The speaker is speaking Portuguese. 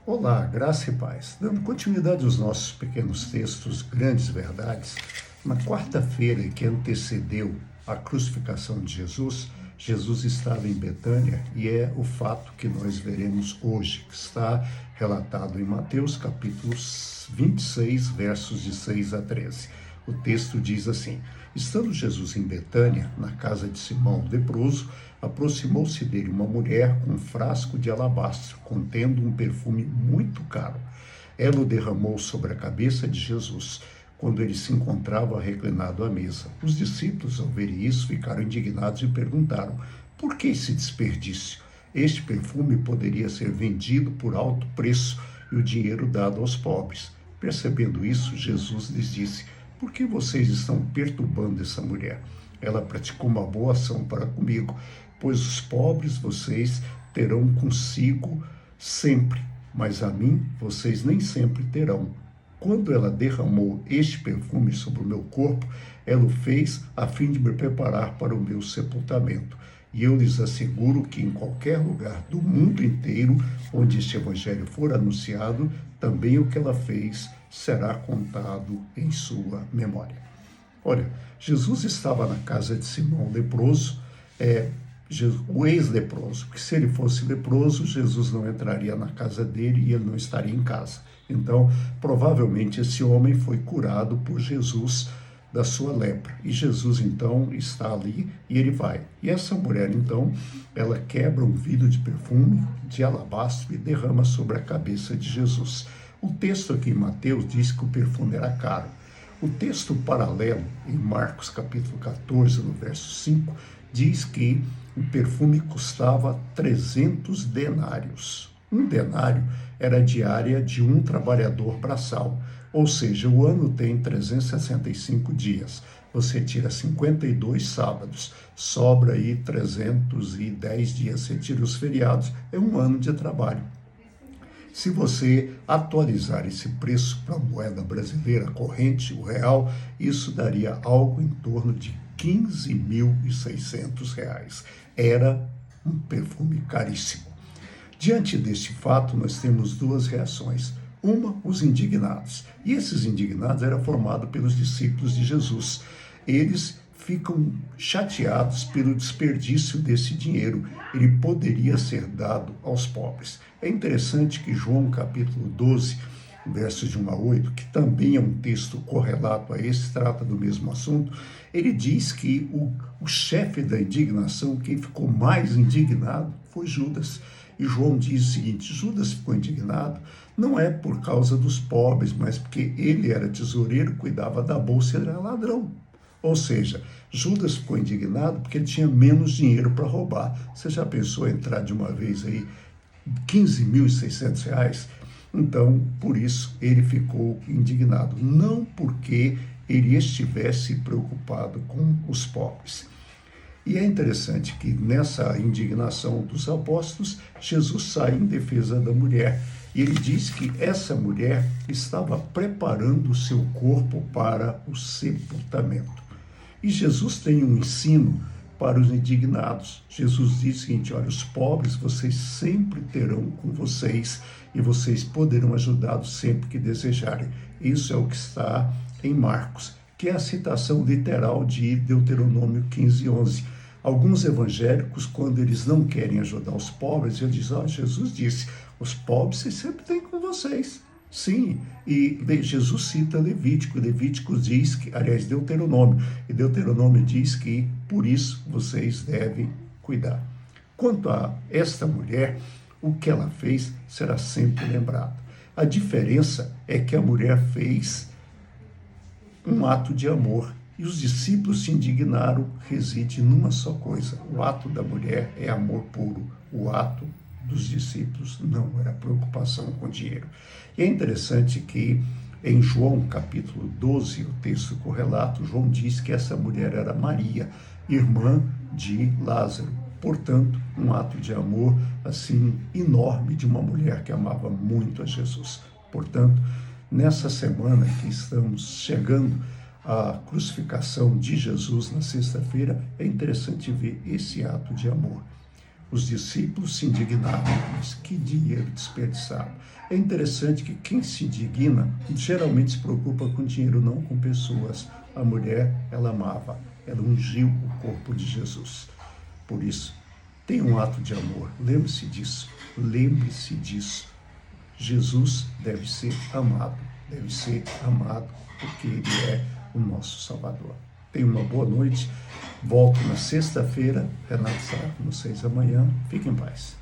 Olá, graça e paz. Dando continuidade aos nossos pequenos textos, Grandes Verdades, na quarta-feira que antecedeu a crucificação de Jesus, Jesus estava em Betânia e é o fato que nós veremos hoje, que está relatado em Mateus capítulo 26, versos de 6 a 13. O texto diz assim: estando Jesus em Betânia, na casa de Simão o leproso, aproximou-se dele uma mulher com um frasco de alabastro, contendo um perfume muito caro. Ela o derramou sobre a cabeça de Jesus, quando ele se encontrava reclinado à mesa. Os discípulos, ao verem isso, ficaram indignados e perguntaram: por que esse desperdício? Este perfume poderia ser vendido por alto preço e o dinheiro dado aos pobres. Percebendo isso, Jesus lhes disse: por que vocês estão perturbando essa mulher? Ela praticou uma boa ação para comigo, pois os pobres vocês terão consigo sempre, mas a mim vocês nem sempre terão. Quando ela derramou este perfume sobre o meu corpo, ela o fez a fim de me preparar para o meu sepultamento. E eu lhes asseguro que em qualquer lugar do mundo inteiro onde este evangelho for anunciado, também o que ela fez será contado em sua memória. Olha, Jesus estava na casa de Simão leproso, o ex-leproso, porque se ele fosse leproso, Jesus não entraria na casa dele e ele não estaria em casa. Então, provavelmente esse homem foi curado por Jesus da sua lepra. E Jesus, então, está ali e ele vai. E essa mulher, então, ela quebra um vidro de perfume de alabastro e derrama sobre a cabeça de Jesus. O texto aqui em Mateus diz que o perfume era caro. O texto paralelo, em Marcos capítulo 14, no verso 5, diz que o perfume custava 300 denários. Um denário era a diária de um trabalhador braçal, ou seja, o ano tem 365 dias. Você tira 52 sábados, sobra aí 310 dias. Você tira os feriados, é um ano de trabalho. Se você atualizar esse preço para a moeda brasileira corrente, o real, isso daria algo em torno de R$ 15.600. Era um perfume caríssimo. Diante deste fato, nós temos duas reações. Uma, os indignados. E esses indignados eram formados pelos discípulos de Jesus. Eles ficam chateados pelo desperdício desse dinheiro. Ele poderia ser dado aos pobres. É interessante que João capítulo 12, versos de 1 a 8, que também é um texto correlato a esse, trata do mesmo assunto, ele diz que o chefe da indignação, quem ficou mais indignado, foi Judas. E João diz o seguinte: Judas ficou indignado não é por causa dos pobres, mas porque ele era tesoureiro, cuidava da bolsa e era ladrão. Ou seja, Judas ficou indignado porque ele tinha menos dinheiro para roubar. Você já pensou em entrar de uma vez aí R$ 15.600? Então, por isso, ele ficou indignado. Não porque ele estivesse preocupado com os pobres. E é interessante que nessa indignação dos apóstolos, Jesus sai em defesa da mulher. E ele diz que essa mulher estava preparando o seu corpo para o sepultamento. E Jesus tem um ensino para os indignados. Jesus diz o seguinte: olha, os pobres vocês sempre terão com vocês e vocês poderão ajudá-los sempre que desejarem. Isso é o que está em Marcos, que é a citação literal de Deuteronômio 15:11. Alguns evangélicos, quando eles não querem ajudar os pobres, eles dizem: Jesus disse, os pobres vocês sempre têm com vocês. Sim, e Jesus cita Levítico. Levítico diz que, aliás, Deuteronômio, e Deuteronômio diz que por isso vocês devem cuidar. Quanto a esta mulher, o que ela fez será sempre lembrado. A diferença é que a mulher fez um ato de amor e os discípulos se indignaram. Reside numa só coisa: o ato da mulher é amor puro, o ato dos discípulos não era preocupação com dinheiro. E é interessante que em João capítulo 12, o texto correlato, João diz que essa mulher era Maria, irmã de Lázaro. Portanto, um ato de amor assim enorme de uma mulher que amava muito a Jesus. Portanto, nessa semana que estamos chegando à crucificação de Jesus na sexta-feira, é interessante ver esse ato de amor. Os discípulos se indignaram, mas que dinheiro desperdiçado. É interessante que quem se indigna geralmente se preocupa com dinheiro, não com pessoas. A mulher, ela amava, ela ungiu o corpo de Jesus. Por isso, tem um ato de amor. Lembre-se disso. Lembre-se disso. Jesus deve ser amado porque Ele é o nosso Salvador. Tenha uma boa noite. Volto na sexta-feira. Renato estará com vocês amanhã. Fiquem em paz.